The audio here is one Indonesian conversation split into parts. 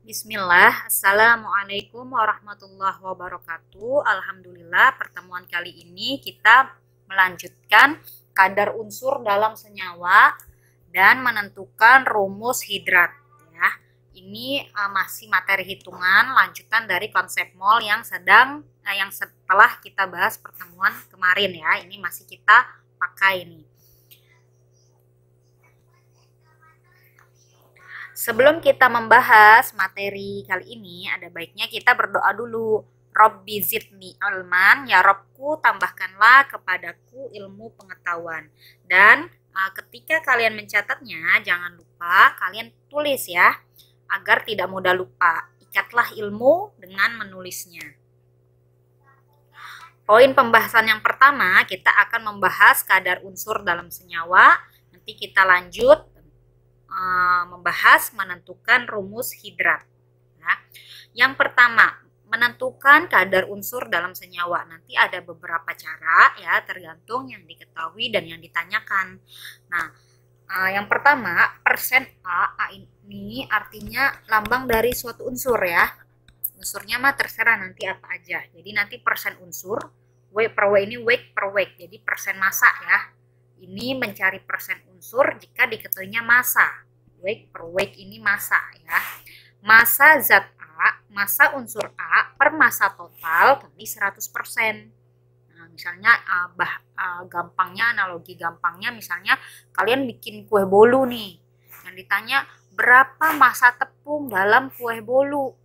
Bismillah, Assalamualaikum warahmatullahi wabarakatuh. Alhamdulillah, pertemuan kali ini kita melanjutkan kadar unsur dalam senyawa dan menentukan rumus hidrat. Ya, ini masih materi hitungan lanjutan dari konsep mol yang setelah kita bahas pertemuan kemarin ya. Ini masih kita pakai nih. Sebelum kita membahas materi kali ini, ada baiknya kita berdoa dulu. Robbi zidni ilman, ya Robku tambahkanlah kepadaku ilmu pengetahuan. Dan ketika kalian mencatatnya, jangan lupa kalian tulis ya, agar tidak mudah lupa. Ikatlah ilmu dengan menulisnya. Poin pembahasan yang pertama, kita akan membahas kadar unsur dalam senyawa. Nanti kita lanjut membahas menentukan rumus hidrat. Nah, yang pertama, menentukan kadar unsur dalam senyawa. Nanti ada beberapa cara ya, tergantung yang diketahui dan yang ditanyakan. Nah, yang pertama, persen A ini artinya lambang dari suatu unsur ya. Unsurnya mah terserah nanti apa aja. Jadi nanti persen unsur, W per W ini weight per weight. Jadi persen massa ya. Ini mencari persen unsur jika diketahuinya massa. Weight per weight ini massa ya. Massa zat A, massa unsur A per massa total kali 100%. Nah, misalnya gampangnya, analogi gampangnya misalnya kalian bikin kue bolu nih. Yang ditanya berapa massa tepung dalam kue bolu.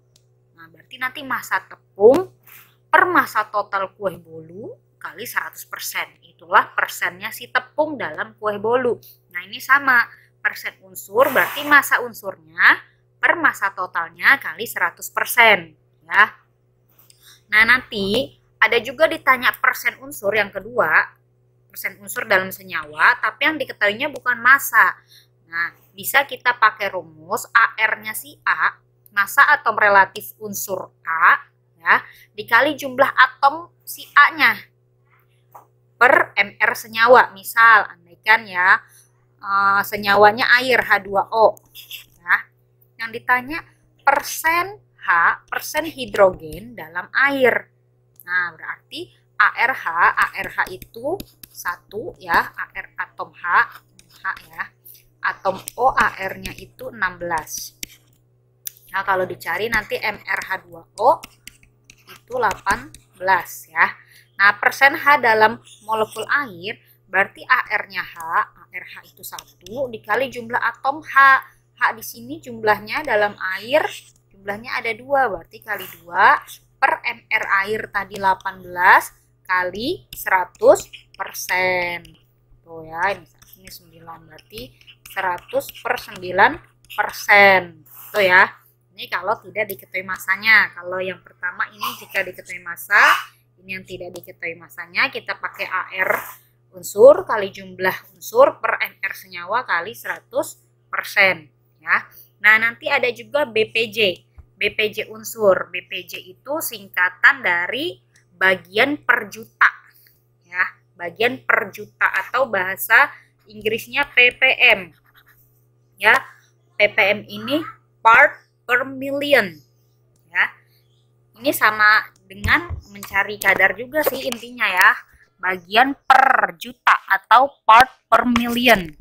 Nah, berarti nanti massa tepung per massa total kue bolu kali 100%. Itulah persennya si tepung dalam kue bolu. Nah, ini sama. Persen unsur berarti massa unsurnya per massa totalnya kali 100% ya. Nah, nanti ada juga ditanya persen unsur yang kedua, persen unsur dalam senyawa, tapi yang diketahuinya bukan massa. Nah, bisa kita pakai rumus AR-nya si A, massa atom relatif unsur A ya, dikali jumlah atom si A-nya per MR senyawa. Misal, andaikan ya senyawanya air H2O ya. Yang ditanya persen persen hidrogen dalam air. Nah, berarti ARH itu 1 ya, AR atom H ya. Atom O AR-nya itu 16. Nah, kalau dicari nanti MrH2O itu 18 ya. Nah, persen H dalam molekul air berarti AR-nya ARH itu 1 dikali jumlah atom H. H di sini jumlahnya dalam air, jumlahnya ada 2, berarti kali 2 per MR air tadi 18 kali 100%. Tuh ya, ini 9, berarti 100 per 9%. Tuh ya, ini kalau tidak diketahui masanya. Kalau yang pertama ini jika diketahui massa, ini yang tidak diketahui masanya, kita pakai AR unsur kali jumlah unsur per MR senyawa kali 100% ya. Nah, nanti ada juga BPJ. BPJ unsur. BPJ itu singkatan dari bagian per juta ya. Bagian per juta atau bahasa Inggrisnya ppm. Ya. ppm ini part per million ya. Ini sama dengan mencari kadar juga sih intinya ya. Bagian per juta atau part per million.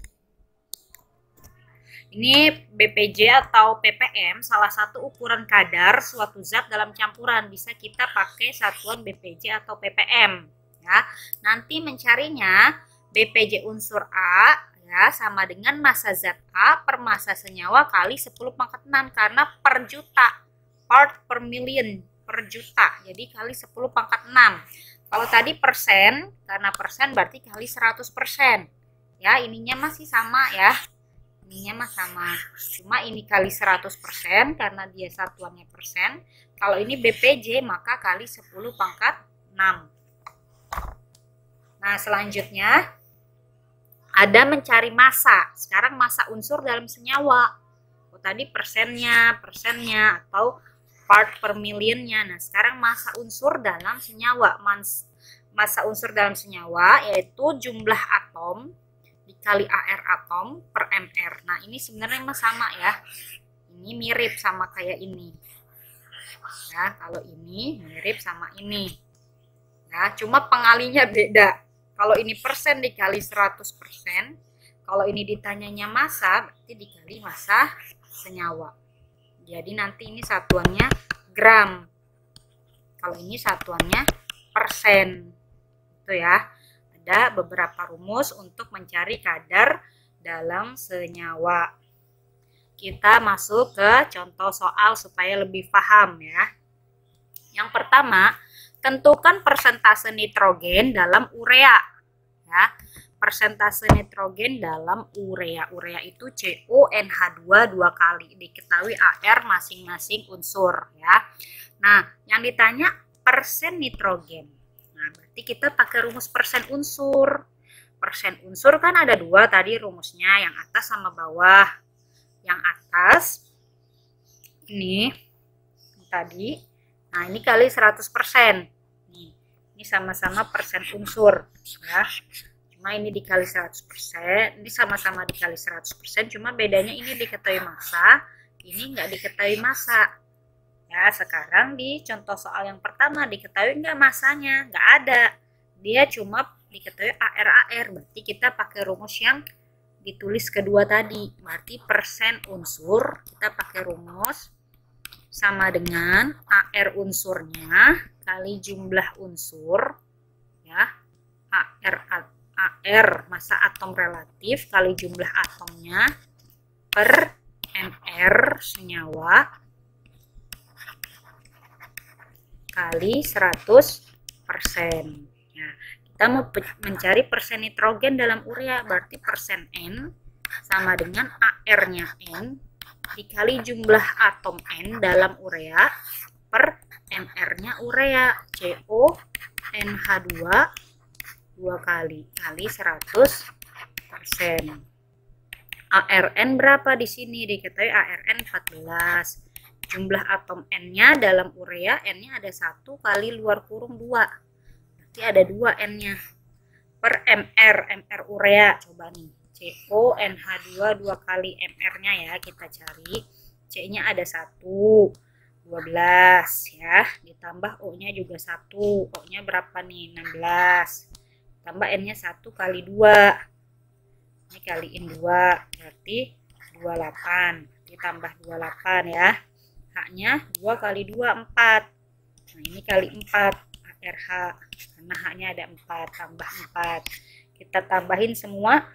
Ini BPJ atau ppm salah satu ukuran kadar suatu zat dalam campuran. Bisa kita pakai satuan BPJ atau ppm ya. Nanti mencarinya BPJ unsur A ya sama dengan massa zat A per massa senyawa kali 10 pangkat 6 karena per juta, part per million, per juta. Jadi kali 10 pangkat 6. Kalau tadi persen, karena persen berarti kali 100%. Ya, ininya masih sama ya. Ininya mah sama. Cuma ini kali 100% karena dia satuannya persen. Kalau ini BPJ maka kali 10 pangkat 6. Nah, selanjutnya ada mencari massa. Sekarang massa unsur dalam senyawa. Oh, tadi persennya atau part per millionnya. Nah, sekarang massa unsur dalam senyawa. Massa unsur dalam senyawa yaitu jumlah atom dikali AR atom per MR. Nah, ini sebenarnya sama ya. ini mirip sama kayak ini. Ya, kalau ini mirip sama ini. Ya, cuma pengalinya beda. Kalau ini persen dikali 100%, kalau ini ditanyanya massa, berarti dikali massa senyawa. Jadi nanti ini satuannya gram. Kalau ini satuannya persen. Itu ya. Ada beberapa rumus untuk mencari kadar dalam senyawa. Kita masuk ke contoh soal supaya lebih paham ya. Yang pertama, tentukan persentase nitrogen dalam urea. Ya, persentase nitrogen dalam urea. Urea itu CONH2 2 kali. Diketahui AR masing-masing unsur ya. Nah, yang ditanya persen nitrogen. Nah, berarti kita pakai rumus persen unsur. Persen unsur kan ada dua tadi rumusnya, yang atas sama bawah. Yang atas ini tadi. Nah, ini kali 100%. Nih, ini sama-sama persen unsur ya. Cuma ini dikali 100%, ini sama-sama dikali 100%, cuma bedanya ini diketahui massa, ini nggak diketahui massa. Ya, sekarang di contoh soal yang pertama diketahui nggak massanya? Nggak ada. Dia cuma diketahui AR, berarti kita pakai rumus yang ditulis kedua tadi. Berarti persen unsur, kita pakai rumus sama dengan AR unsurnya kali jumlah unsur ya, AR massa atom relatif kali jumlah atomnya per MR senyawa kali 100%. Ya, kita mau mencari persen nitrogen dalam urea, berarti persen N sama dengan AR-nya N dikali jumlah atom N dalam urea per MR-nya urea, CONH2 2 kali 100%. ARN berapa di sini? Diketahui ARN 14. Jumlah atom N-nya dalam urea, N-nya ada 1 kali luar kurung 2. Berarti ada 2 N-nya. Per MR urea, coba nih. CONH2 2 kali MR-nya ya, kita cari. C-nya ada 1, 12 ya. Ditambah O-nya juga 1. O-nya berapa nih? 16. Tambah N-nya 1 kali 2. Ini kaliin 2, berarti 28. Ditambah 28 ya. H-nya 2 kali 2, 4. Nah, ini kali 4. ARH. Karena H-nya ada 4. Tambah 4. Kita tambahin semua.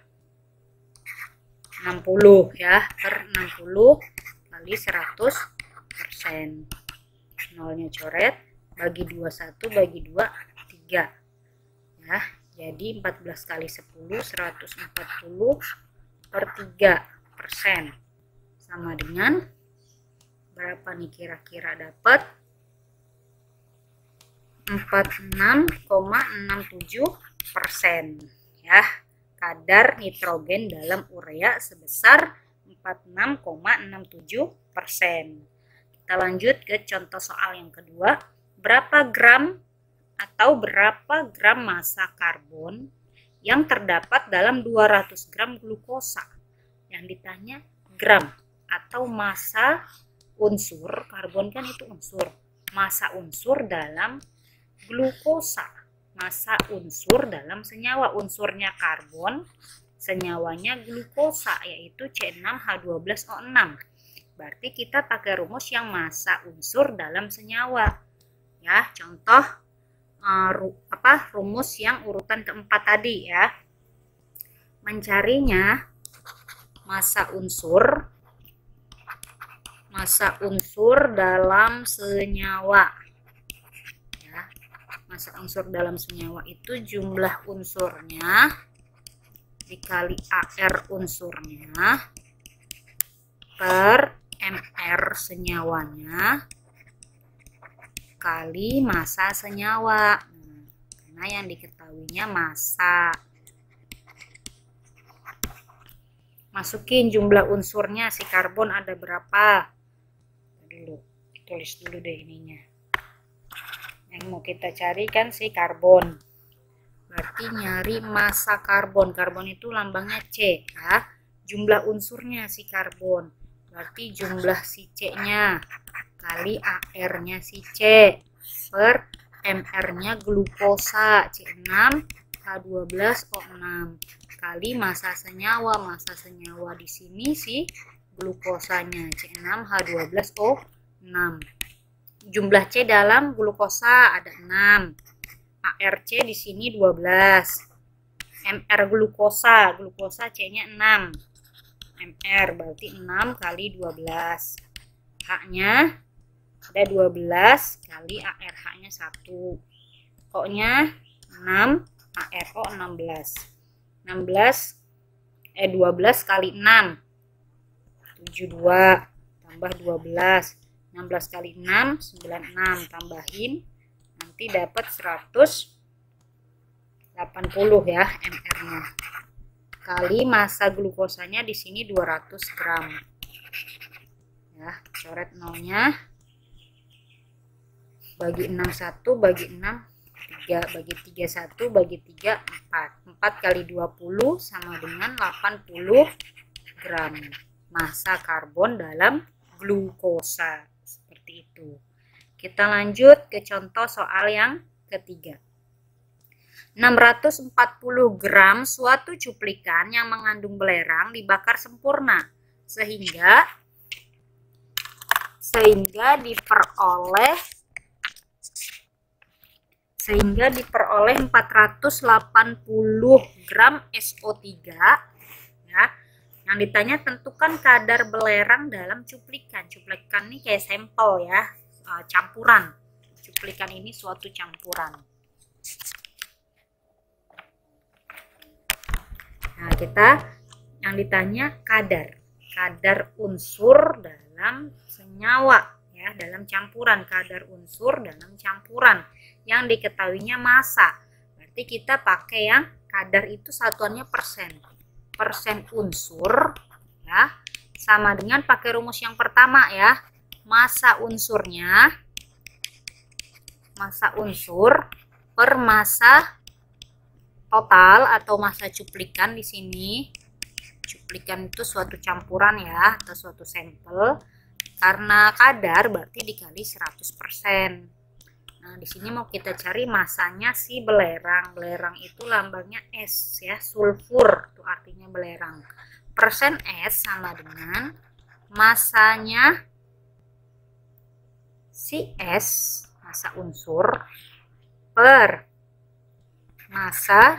60 ya, per 60 kali 100%. Nolnya coret, bagi 21, bagi 2, 3 ya. Jadi 14 kali 10, 140 per 3%. Sama dengan berapa nih kira-kira dapat? 46,67% ya. Kadar nitrogen dalam urea sebesar 46,67%. Kita lanjut ke contoh soal yang kedua. Berapa gram atau berapa gram massa karbon yang terdapat dalam 200 gram glukosa? Yang ditanya gram atau massa unsur, karbon kan itu unsur. Massa unsur dalam glukosa. Massa unsur dalam senyawa, unsurnya karbon, senyawanya glukosa, yaitu C6H12O6. Berarti kita pakai rumus yang massa unsur dalam senyawa. Ya, contoh rumus yang urutan keempat tadi ya. Mencarinya massa unsur dalam senyawa. Massa unsur dalam senyawa itu jumlah unsurnya dikali AR unsurnya per MR senyawanya kali massa senyawa. Karena yang diketahuinya massa. Masukin jumlah unsurnya, si karbon ada berapa? Dulu, tulis dulu deh ininya. Yang mau kita cari kan si karbon. Berarti nyari massa karbon. Karbon itu lambangnya C ya. Jumlah unsurnya si karbon. berarti jumlah si C-nya kali AR-nya si C per MR-nya glukosa C6 H12O6 kali massa senyawa. Massa senyawa di sini si glukosanya C6 H12O6. Jumlah C dalam glukosa ada 6. ARC di sini 12. MR glukosa C-nya 6. MR berarti 6 kali 12. H-nya ada 12 kali ARH-nya 1. O-nya 6, ARO 16. 12 kali 6 72 tambah 12. 16 kali 6 96, tambahin nanti dapat 180 ya MR-nya. Kali massa glukosanya di sini 200 gram. Ya, coret nolnya. Bagi 6 1, bagi 6 3, bagi 3 1, bagi 3 4. 4 kali 20 sama dengan 80 gram massa karbon dalam glukosa. Seperti itu. Kita lanjut ke contoh soal yang ketiga. 640 gram suatu cuplikan yang mengandung belerang dibakar sempurna sehingga diperoleh 480 gram SO3 ya. Yang ditanya tentukan kadar belerang dalam cuplikan. Cuplikan ini kayak sampel ya, campuran. Cuplikan ini suatu campuran. Nah, yang ditanya kadar unsur dalam senyawa ya, dalam campuran, kadar unsur dalam campuran yang diketahuinya massa. Berarti kita pakai yang kadar itu satuannya persen. Persen unsur ya sama dengan pakai rumus yang pertama ya. Massa unsur per massa total atau massa cuplikan. Di sini cuplikan itu suatu campuran ya atau suatu sampel. Karena kadar berarti dikali 100%. Nah, di sini mau kita cari masanya si belerang. Belerang itu lambangnya S ya, sulfur itu artinya belerang. Persen S sama dengan masanya si S, massa unsur per massa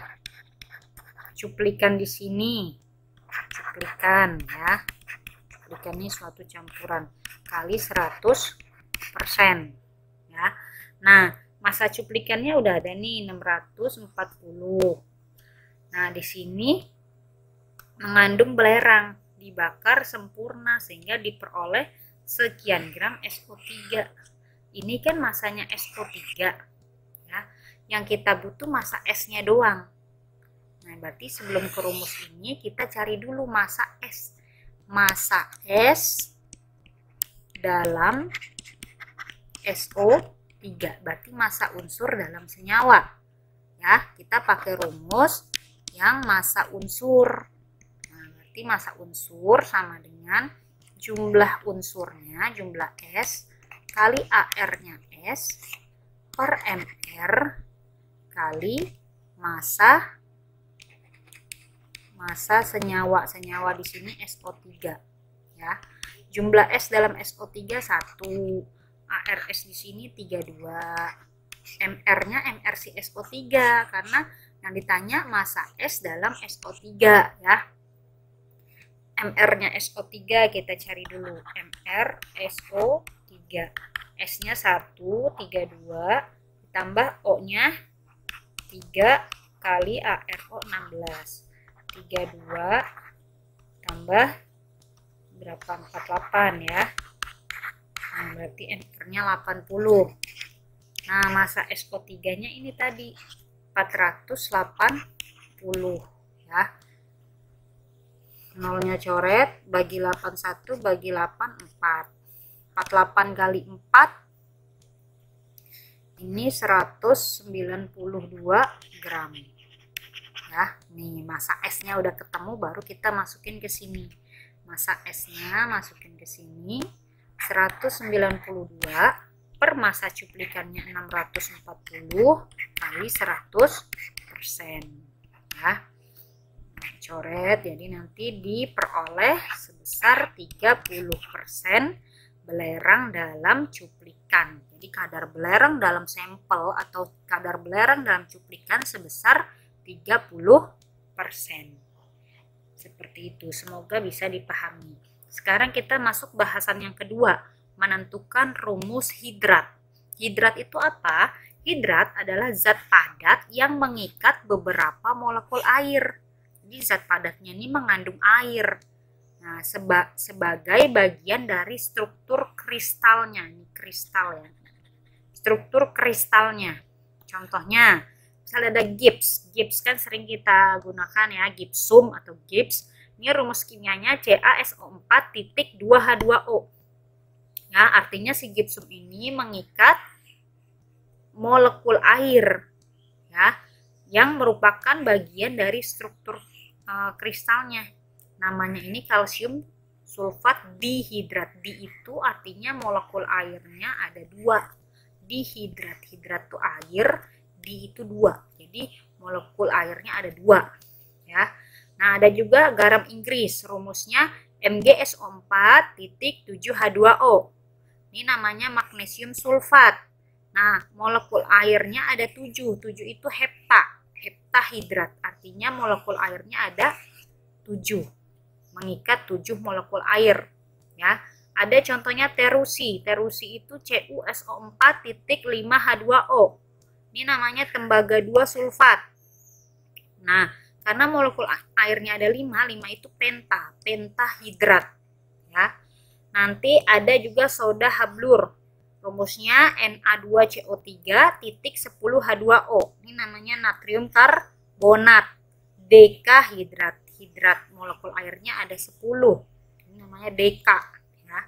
cuplikan di sini. Cuplikan ya. Cuplikan ini suatu campuran kali 100% ya. Nah, massa cuplikannya udah ada nih 640. Nah, di sini mengandung belerang dibakar sempurna sehingga diperoleh sekian gram SO3. Ini kan massanya SO3 ya. Yang kita butuh massa S-nya doang. Nah, berarti sebelum ke rumus ini kita cari dulu massa S. Massa S dalam SO3 berarti massa unsur dalam senyawa ya. Kita pakai rumus yang massa unsur. Nah, berarti massa unsur sama dengan jumlah unsurnya, jumlah S kali AR-nya S per MR kali massa senyawa. Senyawa di sini SO3 ya. Jumlah S dalam SO3 1. ARS di sini 32. MR-nya MRC SO3 karena yang ditanya massa S dalam SO3 ya. MR-nya SO3 kita cari dulu. MR SO3. S-nya 1, 32 ditambah O-nya 3 kali ARO 16. 32 tambah berapa? 48 ya. Nah, berarti MR-nya 80. Nah, massa SO3-nya ini tadi 480 ya. Nolnya coret, bagi 81, bagi 8, 4. 48 kali 4 ini 192 gram. Ya, nih massa S-nya udah ketemu, baru kita masukin ke sini. Massa S-nya masukin ke sini 192 per massa cuplikannya 640 kali 100% ya. Coret, jadi nanti diperoleh sebesar 30% belerang dalam cuplikan. Jadi kadar belerang dalam sampel atau kadar belerang dalam cuplikan sebesar 30%. Seperti itu, semoga bisa dipahami. Sekarang kita masuk bahasan yang kedua, menentukan rumus hidrat. Hidrat itu apa? Hidrat adalah zat padat yang mengikat beberapa molekul air. Jadi zat padatnya ini mengandung air. Nah, sebagai bagian dari struktur kristalnya. Ini kristal ya. Struktur kristalnya. Contohnya, misalnya ada gips. Gips kan sering kita gunakan ya, gipsum atau gips. Ini rumus kimianya CaSO4.2H2O. Ya, artinya si gipsum ini mengikat molekul air ya, yang merupakan bagian dari struktur kristalnya. Namanya ini kalsium sulfat dihidrat. Di itu artinya molekul airnya ada 2. Dihidrat, hidrat itu air, di itu 2. Jadi molekul airnya ada 2 ya. Nah, ada juga garam Inggris, rumusnya MgSO4.7H2O. Ini namanya magnesium sulfat. Nah, molekul airnya ada 7. 7 itu heptahidrat. Artinya molekul airnya ada 7. Mengikat 7 molekul air. Ya. Ada contohnya terusi. Terusi itu CuSO4.5H2O. Ini namanya tembaga 2 sulfat. Nah, karena molekul airnya ada 5, 5 itu pentahidrat. Ya. Nanti ada juga soda hablur. Rumusnya Na2CO3.10H2O. Ini namanya natrium karbonat. Dekahidrat. Hidrat molekul airnya ada 10. Ini namanya deka. Ya.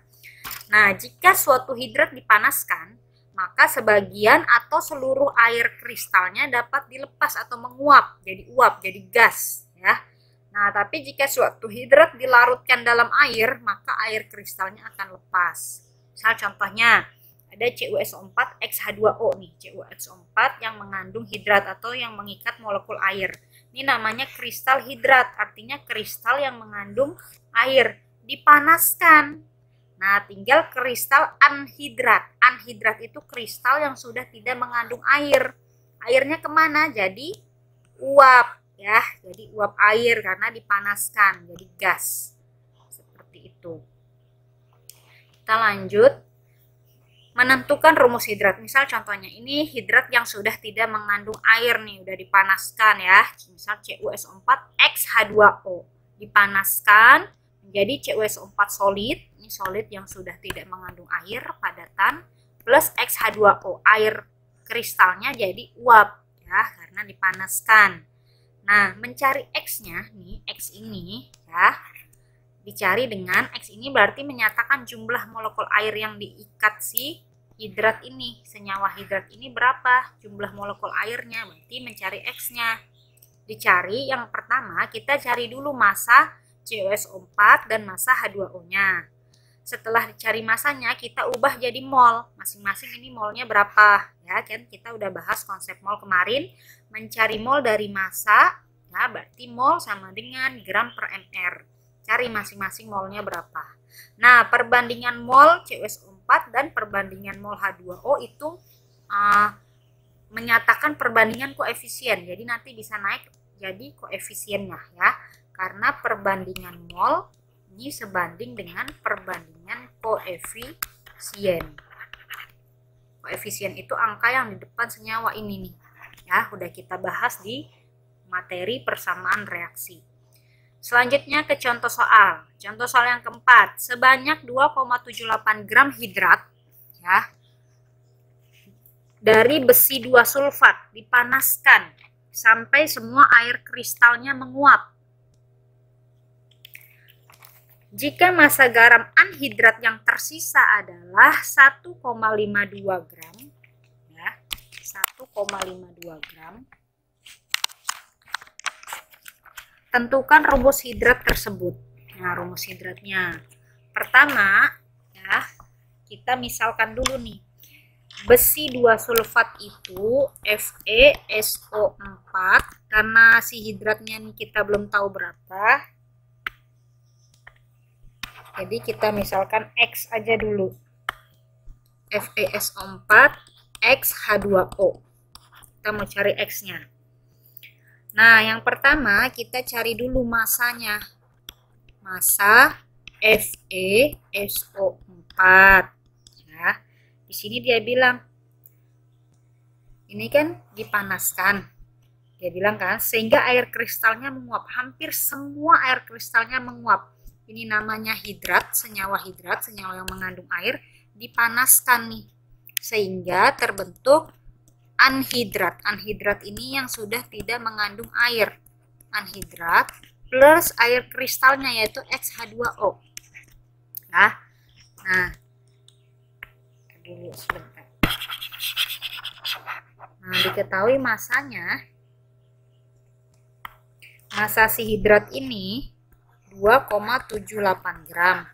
Nah, jika suatu hidrat dipanaskan, maka sebagian atau seluruh air kristalnya dapat dilepas atau menguap, jadi uap, jadi gas. Ya. Nah, tapi jika suatu hidrat dilarutkan dalam air, maka air kristalnya akan lepas. Misal contohnya, ada CuSO4xH2O nih, CuSO4 yang mengandung hidrat atau yang mengikat molekul air. Ini namanya kristal hidrat, artinya kristal yang mengandung air. Dipanaskan. Nah, tinggal kristal anhidrat. Anhidrat itu kristal yang sudah tidak mengandung air. Airnya kemana? Jadi uap ya, jadi uap air karena dipanaskan, jadi gas. Seperti itu. Kita lanjut. Menentukan rumus hidrat. Misal contohnya ini hidrat yang sudah tidak mengandung air nih, udah dipanaskan ya. Misal CuSO4xH2O. Dipanaskan menjadi CuSO4 solid. Ini solid yang sudah tidak mengandung air, padatan, plus X-H2O. Air kristalnya jadi uap ya, karena dipanaskan. Nah, mencari X-nya nih, X ini ya. Dicari dengan X ini berarti menyatakan jumlah molekul air yang diikat si hidrat ini. Senyawa hidrat ini berapa jumlah molekul airnya, berarti mencari X-nya. Dicari yang pertama, kita cari dulu massa CuSO4 dan massa H2O-nya. Setelah dicari masanya, kita ubah jadi mol. Masing-masing ini molnya berapa ya, kan kita udah bahas konsep mol kemarin. Mencari mol dari massa ya, berarti mol sama dengan gram per mr. Cari masing-masing molnya berapa. Nah, perbandingan mol CuSO4 dan perbandingan mol H2O itu menyatakan perbandingan koefisien. Jadi nanti bisa naik jadi koefisiennya ya. Karena perbandingan mol ini sebanding dengan perbandingan koefisien. Koefisien itu angka yang di depan senyawa ini nih. Ya, udah kita bahas di materi persamaan reaksi. Selanjutnya ke contoh soal. Contoh soal yang keempat, sebanyak 2,78 gram hidrat ya dari besi 2 sulfat dipanaskan sampai semua air kristalnya menguap. Jika massa garam anhidrat yang tersisa adalah 1,52 gram ya, 1,52 gram. Tentukan rumus hidrat tersebut. Nah, rumus hidratnya. Pertama, ya, kita misalkan dulu nih. Besi 2 sulfat itu FeSO4, karena si hidratnya nih kita belum tahu berapa. Jadi kita misalkan X aja dulu. FeSO4 X H2O. Kita mau cari X-nya. Nah, yang pertama kita cari dulu masanya. Masa FeSO4. Ya. Di sini dia bilang, ini kan dipanaskan. Dia bilang kan, sehingga air kristalnya menguap. Hampir semua air kristalnya menguap. Ini namanya hidrat, senyawa yang mengandung air, dipanaskan nih. Sehingga terbentuk anhidrat. Anhidrat ini yang sudah tidak mengandung air. Anhidrat plus air kristalnya yaitu XH2O. Nah, dulu sebentar. Nah, diketahui masanya, masa si hidrat ini 2,78 gram.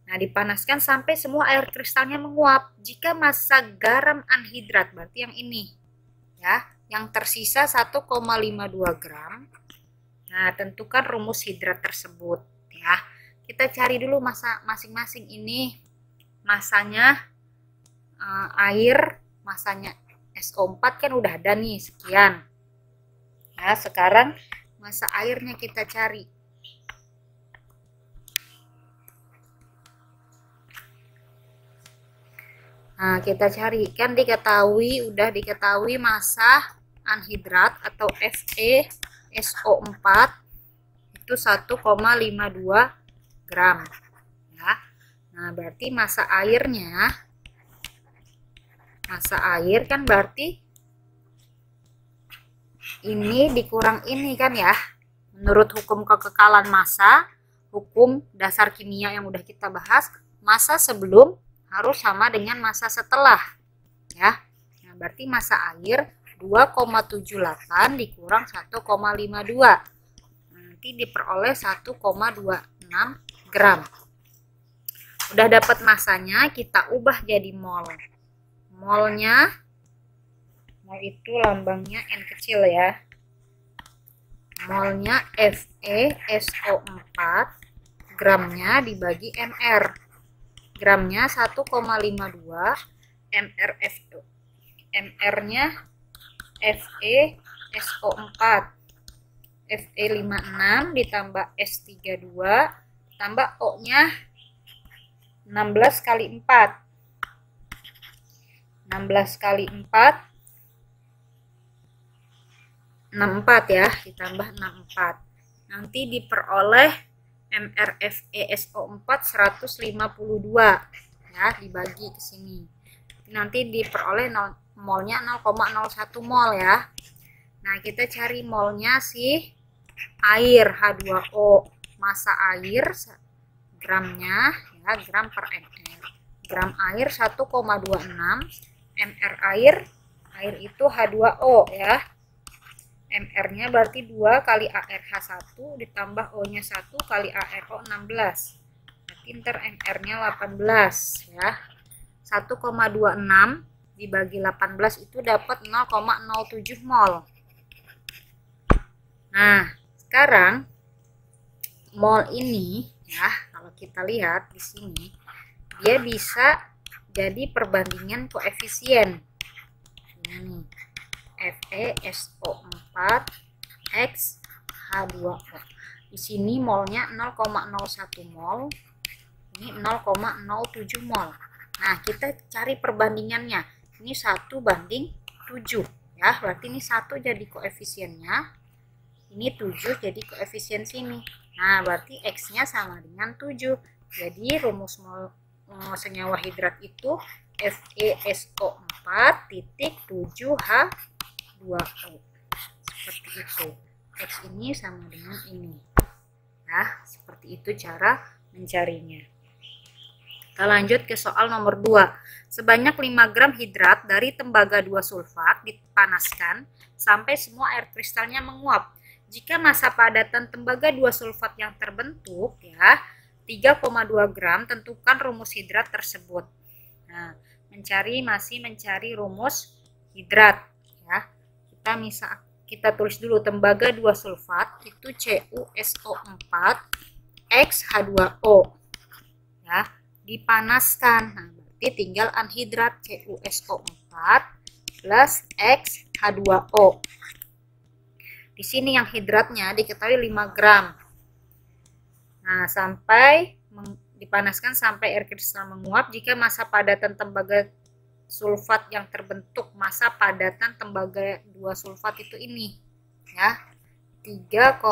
Nah, dipanaskan sampai semua air kristalnya menguap. Jika massa garam anhidrat, berarti yang ini, ya, yang tersisa 1,52 gram. Nah, tentukan rumus hidrat tersebut, ya. Kita cari dulu massa masing-masing ini. Masanya air, masanya SO4 kan udah ada nih, sekian. Nah, sekarang massa airnya kita cari. Nah, kita cari, kan udah diketahui massa anhidrat atau FeSO4 itu 1,52 gram. Ya. Nah, berarti massa air kan berarti ini dikurang ini kan ya. Menurut hukum kekekalan massa, hukum dasar kimia yang udah kita bahas, massa sebelum harus sama dengan massa setelah, ya. Nah, berarti massa air 2,78 dikurang 1,52. Nanti diperoleh 1,26 gram. Udah dapat massanya, kita ubah jadi mol. Mol itu lambangnya N kecil ya. Molnya FeSO4, gramnya dibagi mR. Gramnya 1,52, mR-nya FeSO4 Fe56 ditambah S32 tambah O-nya 16 kali 4 64 ya, ditambah 64. Nanti diperoleh mRFeSO4 152 ya, dibagi ke sini. Nanti diperoleh molnya 0,01 mol ya. Nah, kita cari molnya si air H2O. Massa air gramnya ya, gram per mR. Gram air 1,26, mR air itu H2O ya. MR-nya berarti 2 kali ARH1 ditambah O-nya 1 kali ARO 16. Berarti ntar MR-nya 18 ya. 1,26 dibagi 18 itu dapat 0,07 mol. Nah, sekarang mol ini ya, kalau kita lihat di sini, dia bisa jadi perbandingan koefisien. Ini FeSO4 X H2O. Di sini molnya 0,01 mol, ini 0,07 mol. Nah, kita cari perbandingannya. Ini 1 banding 7 ya, berarti ini 1 jadi koefisiennya, ini 7 jadi koefisien sini. Nah, berarti X-nya sama dengan 7. Jadi rumus mol senyawa hidrat itu FeSO4 titik 7H2O. Seperti itu. X ini sama dengan ini. Nah, seperti itu cara mencarinya. Kita lanjut ke soal nomor 2. Sebanyak 5 gram hidrat dari tembaga 2 sulfat dipanaskan sampai semua air kristalnya menguap. Jika massa padatan tembaga 2 sulfat yang terbentuk ya 3,2 gram, tentukan rumus hidrat tersebut. Nah, masih mencari rumus hidrat ya. Kita tulis dulu tembaga 2 sulfat itu CuSO4 X H2O ya, dipanaskan. Nah, berarti tinggal anhidrat CuSO4 plus X H2O. Di sini yang hidratnya diketahui 5 gram. Nah, dipanaskan sampai air kristal menguap. Jika massa padatan tembaga sulfat yang terbentuk, massa padatan tembaga 2 sulfat itu ini ya 3,2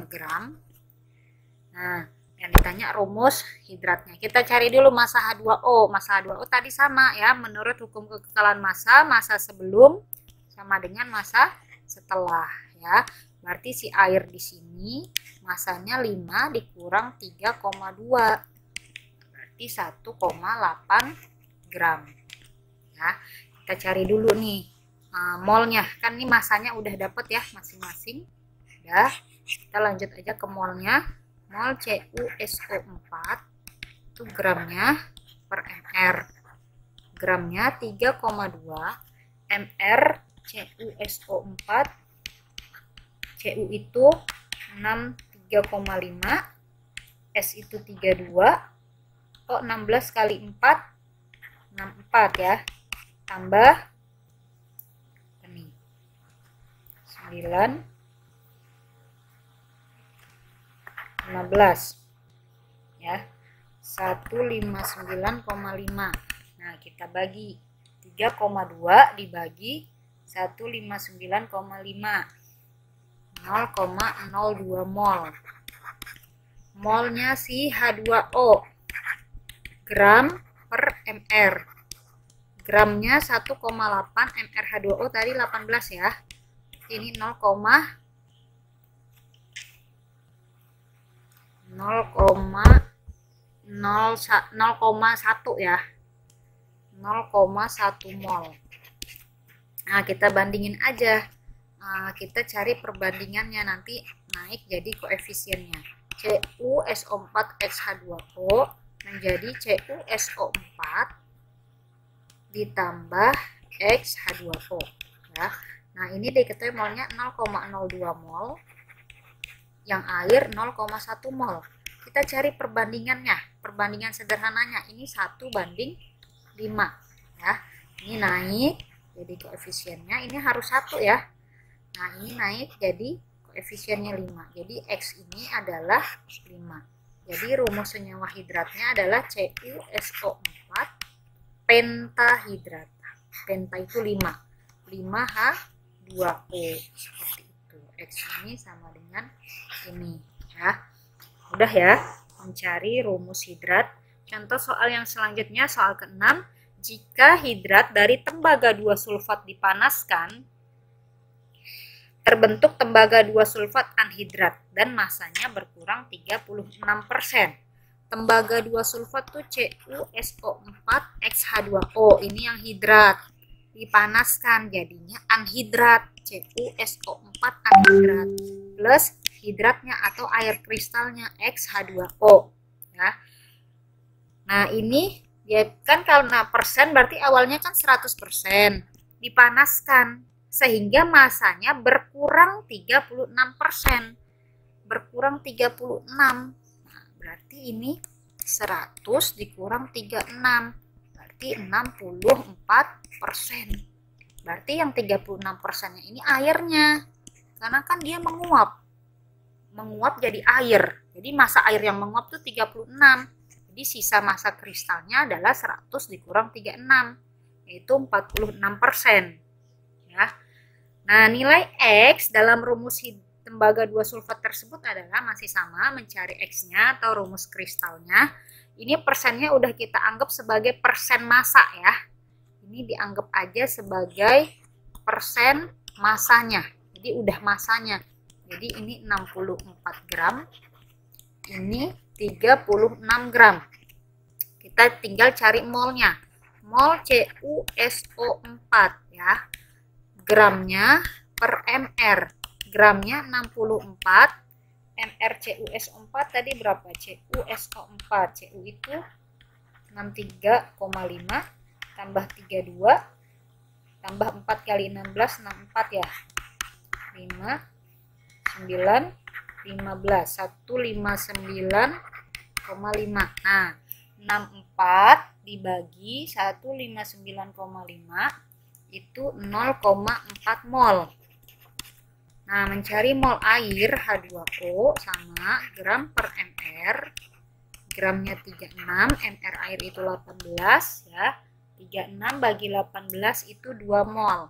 gram. Nah, yang ditanya rumus hidratnya. Kita cari dulu massa H2O. Massa H2O tadi sama ya, menurut hukum kekekalan massa, massa sebelum sama dengan massa setelah ya. Berarti si air di sini massanya 5 dikurang 3,2. Berarti 1,8 gram. Ya, kita cari dulu nih molnya. Kan ini massanya udah dapet ya masing-masing. Ya, kita lanjut aja ke molnya. Mol CuSO4 itu gramnya per mr. Gramnya 3,2. mr CuSO4, Cu itu 63,5, S itu 32, O 16 kali 4 64 ya, tambah ini 9 15 ya 159,5. Nah, kita bagi 3,2 dibagi 159,5, 0,02 mol. Molnya si H2O gram per mr. Gramnya 1,8, mr H2O tadi 18 ya. Ini 0,1 ya. 0,1 mol. Nah, kita bandingin aja. Kita cari perbandingannya, nanti naik jadi koefisiennya. CuSO4 X H2O menjadi CuSO4 ditambah X H2O ya. Nah, ini diketahui molnya 0,02 mol, yang air 0,1 mol. Kita cari perbandingannya, perbandingan sederhananya. Ini 1:5 ya. Ini naik jadi koefisiennya, ini harus 1 ya. Nah, ini naik jadi koefisiennya 5. Jadi X ini adalah 5. Jadi rumus senyawa hidratnya adalah CuSO4 pentahidrat. Penta itu 5. 5H2O. Seperti itu. X ini sama dengan ini ya. Udah ya, mencari rumus hidrat. Contoh soal yang selanjutnya, soal ke-6. Jika hidrat dari tembaga 2 sulfat dipanaskan, terbentuk tembaga 2 sulfat anhidrat dan massanya berkurang 36%. Tembaga 2 sulfat tuh CuSO4 X H2O, ini yang hidrat. Dipanaskan jadinya anhidrat, CuSO4 anhidrat plus hidratnya atau air kristalnya X H2O ya. Nah, ini ya kan karena persen berarti awalnya kan 100%, dipanaskan sehingga masanya berkurang 36%. Berkurang 36. Nah, berarti ini 100 dikurang 36. Berarti 64%. Berarti yang 36%-nya ini airnya. Karena kan dia menguap. Menguap jadi air. Jadi massa air yang menguap itu 36. Jadi sisa massa kristalnya adalah 100 dikurang 36. Yaitu 46%. Ya. Nah, nilai X dalam rumus tembaga 2 sulfat tersebut adalah masih sama, mencari X-nya atau rumus kristalnya. Ini persennya udah kita anggap sebagai persen massa ya. Ini dianggap aja sebagai persen massanya. Jadi udah massanya. Jadi ini 64 gram. Ini 36 gram. Kita tinggal cari molnya. Mol CuSO4 ya. Gramnya per mr. gramnya 64, MrCuSO4 tadi berapa? CuSO4, Cu itu 63,5 tambah 32 tambah 4 kali 16, 64 ya, 5, 9, 15, 159,5. Nah, 64 dibagi 159,5 itu 0,4 mol. Nah, mencari mol air H2O sama gram per mr. Gramnya 36, mr air itu 18 ya. 36 bagi 18 itu 2 mol.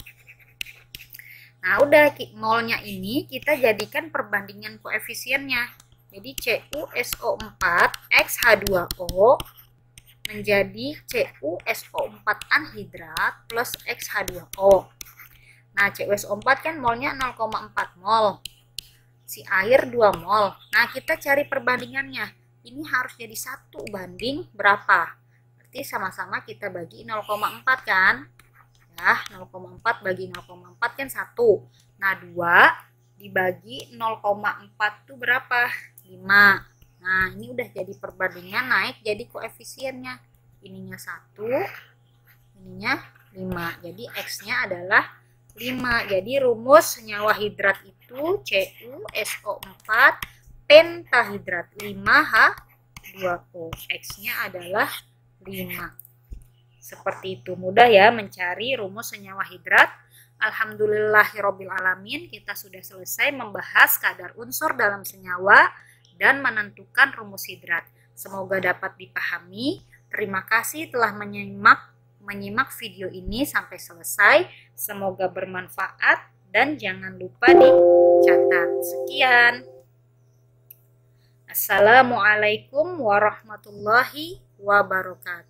Nah, udah molnya ini kita jadikan perbandingan koefisiennya. Jadi CuSO4 X H2O menjadi CuSO4 anhidrat plus X H2O. Nah, CuSO4 kan molnya 0,4 mol. Si air 2 mol. Nah, kita cari perbandingannya. Ini harus jadi 1 banding berapa? Berarti sama-sama kita bagi 0,4 kan? Ya, 0,4 bagi 0,4 kan 1. Nah, 2 dibagi 0,4 itu berapa? 5. Nah, ini udah jadi perbandingan, naik jadi koefisiennya. Ininya 1, ininya 5. Jadi X-nya adalah 5. Jadi rumus senyawa hidrat itu CuSO4 pentahidrat 5H2O. X-nya adalah 5. Seperti itu, mudah ya mencari rumus senyawa hidrat. Alhamdulillahirobbilalamin, kita sudah selesai membahas kadar unsur dalam senyawa dan menentukan rumus hidrat. Semoga dapat dipahami. Terima kasih telah menyimak video ini sampai selesai. Semoga bermanfaat dan jangan lupa dicatat. Sekian. Assalamualaikum warahmatullahi wabarakatuh.